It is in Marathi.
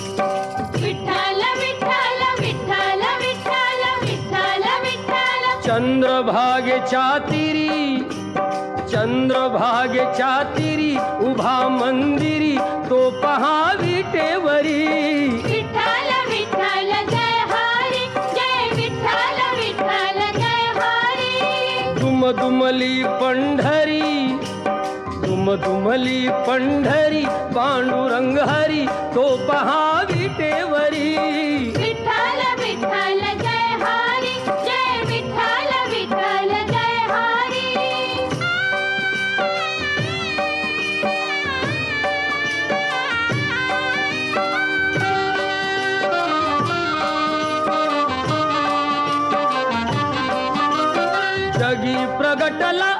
विठ्ठल विठ्ठल विठ्ठल विठ्ठल विठ्ठल विठ्ठल चंद्रभागेच्या तीरी चंद्रभागेच्या तीरी उभा मंदिरी तो पहा विटेवरी विठ्ठल विठ्ठल जय हरी जय विठ्ठल विठ्ठल जय हरी दुमदुमली पंढरी दुमदुमली पंढरी पांडुरंग हरी तो पहा विटेवरी विठ्ठल विठ्ठल जय हरी जय विठ्ठल विठ्ठल जय हरी जगी प्रगटला